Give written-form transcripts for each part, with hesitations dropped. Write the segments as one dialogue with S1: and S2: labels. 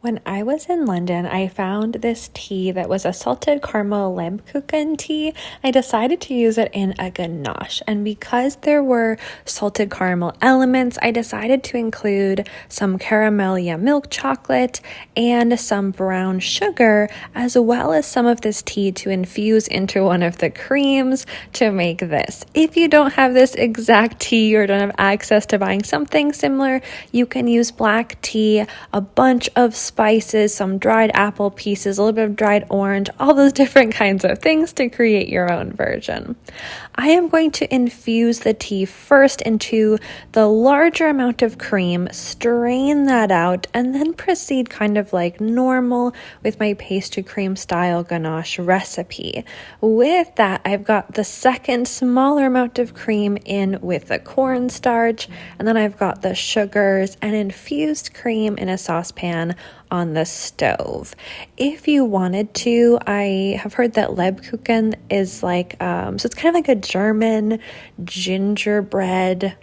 S1: When I was in London, I found this tea that was a salted caramel Lebkuchen tea. I decided to use it in a ganache, and because there were salted caramel elements, I decided to include some Caramelia milk chocolate and some brown sugar, as well as some of this tea to infuse into one of the creams to make this. If you don't have this exact tea or don't have access to buying something similar, you can use black tea, a bunch of spices, some dried apple pieces, a little bit of dried orange, all those different kinds of things to create your own version. I am going to infuse the tea first into the larger amount of cream, strain that out, and then proceed kind of like normal with my pastry cream style ganache recipe. With that, I've got the second smaller amount of cream in with the cornstarch, and then I've got the sugars and infused cream in a saucepan on the stove. If you wanted to, I have heard that Lebkuchen is like, so it's kind of like a German gingerbread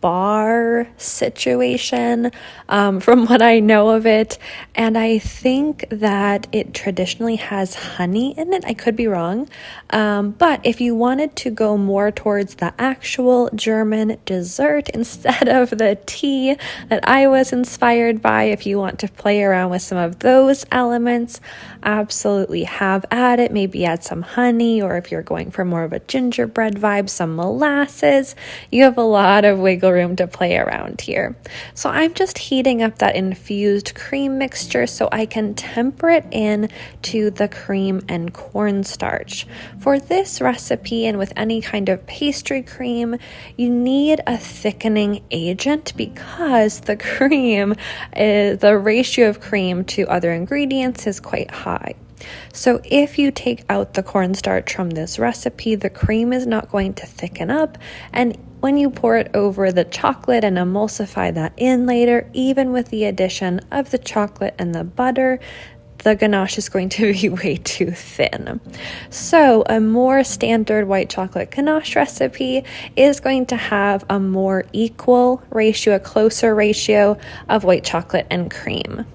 S1: bar situation, from what I know of it, and I think that it traditionally has honey in it. I could be wrong, but if you wanted to go more towards the actual German dessert instead of the tea that I was inspired by, if you want to play around with some of those elements, absolutely have at it. Maybe add some honey, or if you're going for more of a gingerbread vibe, some molasses. You have a lot of wiggle room to play around here. So I'm just heating up that infused cream mixture so I can temper it in to the cream and cornstarch. For this recipe, and with any kind of pastry cream, you need a thickening agent because the ratio of cream to other ingredients is quite high. So if you take out the cornstarch from this recipe, the cream is not going to thicken up, and when you pour it over the chocolate and emulsify that in later, even with the addition of the chocolate and the butter, the ganache is going to be way too thin. So a more standard white chocolate ganache recipe is going to have a more equal ratio, a closer ratio of white chocolate and cream.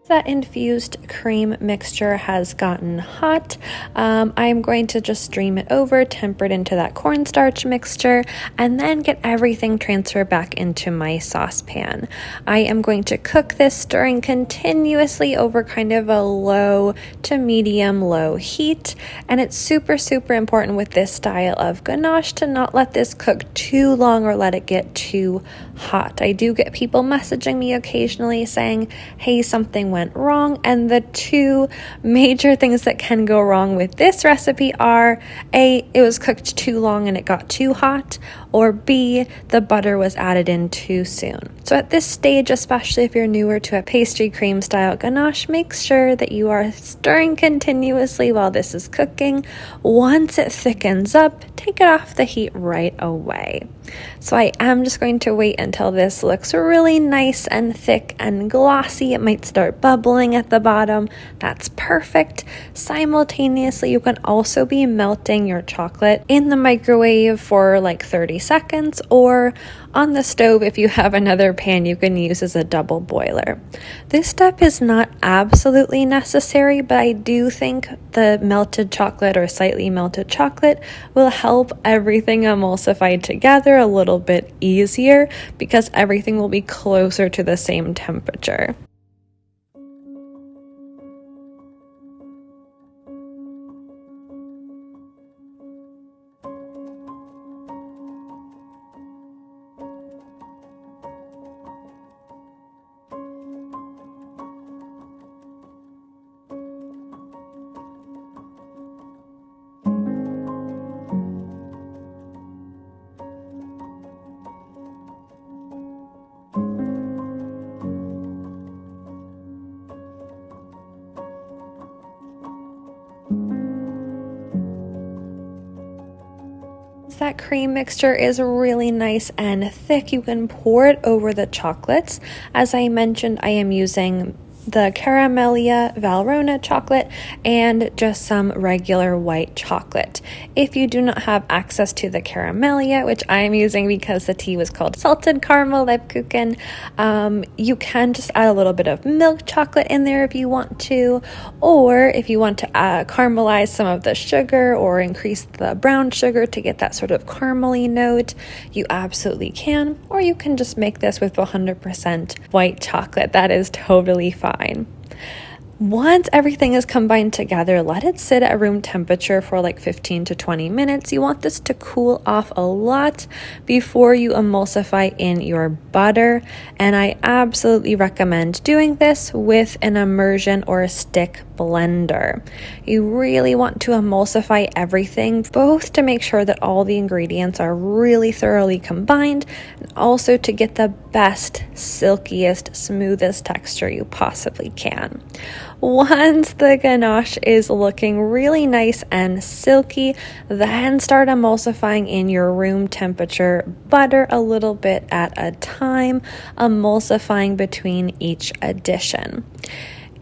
S1: That infused cream mixture has gotten hot, I'm going to just stream it over, temper it into that cornstarch mixture, and then get everything transferred back into my saucepan. I am going to cook this, stirring continuously over kind of a low to medium low heat, and it's super important with this style of ganache to not let this cook too long or let it get too hot. I do get people messaging me occasionally saying, hey, something went wrong, and the two major things that can go wrong with this recipe are A, it was cooked too long and it got too hot, or B, the butter was added in too soon. So at this stage, especially if you're newer to a pastry cream style ganache, make sure that you are stirring continuously while this is cooking. Once it thickens up, take it off the heat right away. So I am just going to wait until this looks really nice and thick and glossy. It might start bubbling at the bottom. That's perfect. Simultaneously, you can also be melting your chocolate in the microwave for like 30 seconds, or on the stove if you have another pan you can use as a double boiler. This step is not absolutely necessary, but I do think the melted chocolate or slightly melted chocolate will help everything emulsify together a little bit easier because everything will be closer to the same temperature. That cream mixture is really nice and thick, you can pour it over the chocolates. As I mentioned, I am using the Caramelia Chocolate, and just some regular white chocolate. If you do not have access to the Caramelia, which I am using because the tea was called salted caramel Lebkuchen, you can just add a little bit of milk chocolate in there if you want to, or if you want to caramelize some of the sugar or increase the brown sugar to get that sort of caramely note, you absolutely can, or you can just make this with 100% white chocolate. That is totally fine. Once everything is combined together, let it sit at room temperature for like 15 to 20 minutes. You want this to cool off a lot before you emulsify in your butter. And I absolutely recommend doing this with an immersion or a stick blender. You really want to emulsify everything, both to make sure that all the ingredients are really thoroughly combined, and also to get the best, silkiest, smoothest texture you possibly can. Once the ganache is looking really nice and silky, then start emulsifying in your room temperature butter a little bit at a time, emulsifying between each addition.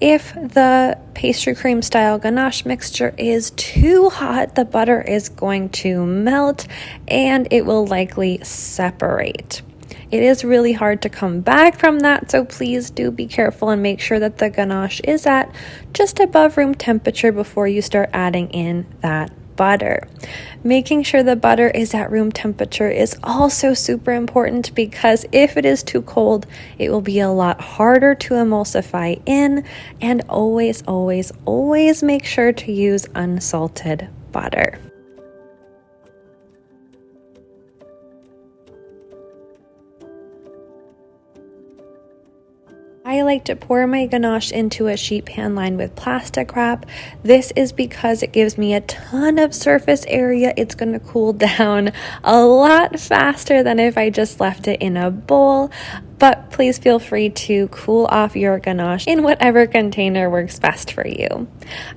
S1: If the pastry cream style ganache mixture is too hot, the butter is going to melt and it will likely separate. It is really hard to come back from that, so please do be careful and make sure that the ganache is at just above room temperature before you start adding in that butter. Making sure the butter is at room temperature is also super important, because if it is too cold, it will be a lot harder to emulsify in. And always, always, always make sure to use unsalted butter. I like to pour my ganache into a sheet pan lined with plastic wrap. This is because it gives me a ton of surface area. It's going to cool down a lot faster than if I just left it in a bowl. But please feel free to cool off your ganache in whatever container works best for you.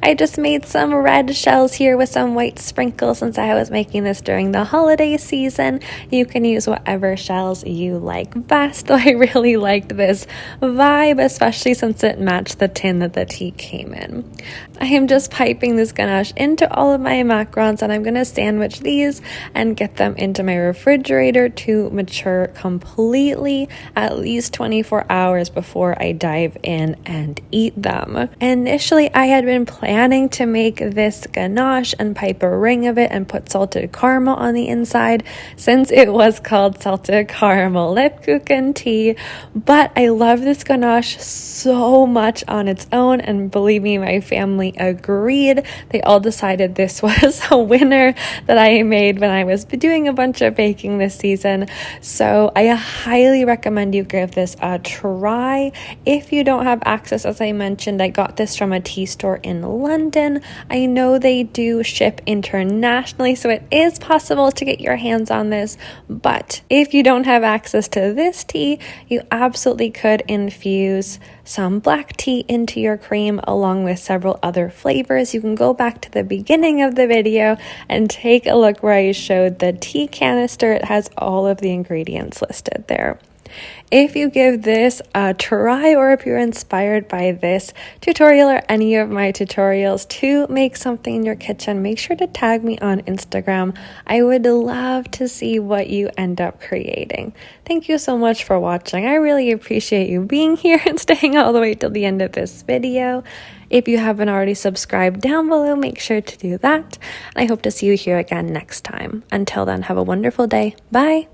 S1: I just made some red shells here with some white sprinkles since I was making this during the holiday season. You can use whatever shells you like best, though I really liked this vibe, especially since it matched the tin that the tea came in. I am just piping this ganache into all of my macarons, and I'm going to sandwich these and get them into my refrigerator to mature completely at least 24 hours before I dive in and eat them. Initially, I had been planning to make this ganache and pipe a ring of it and put salted caramel on the inside, since it was called salted caramel Lebkuchen tea, but I love this ganache so much on its own, and believe me, my family agreed. They all decided this was a winner that I made when I was doing a bunch of baking this season. So I highly recommend you give this a try. If you don't have access, as I mentioned, I got this from a tea store in London. I know they do ship internationally, so it is possible to get your hands on this, but if you don't have access to this tea, you absolutely could infuse some black tea into your cream along with several other flavors. You can go back to the beginning of the video and take a look where I showed the tea canister. It has all of the ingredients listed there. If you give this a try, or if you're inspired by this tutorial or any of my tutorials to make something in your kitchen, make sure to tag me on Instagram. I would love to see what you end up creating. Thank you so much for watching. I really appreciate you being here and staying all the way till the end of this video. If you haven't already subscribed down below, make sure to do that. I hope to see you here again next time. Until then, have a wonderful day. Bye!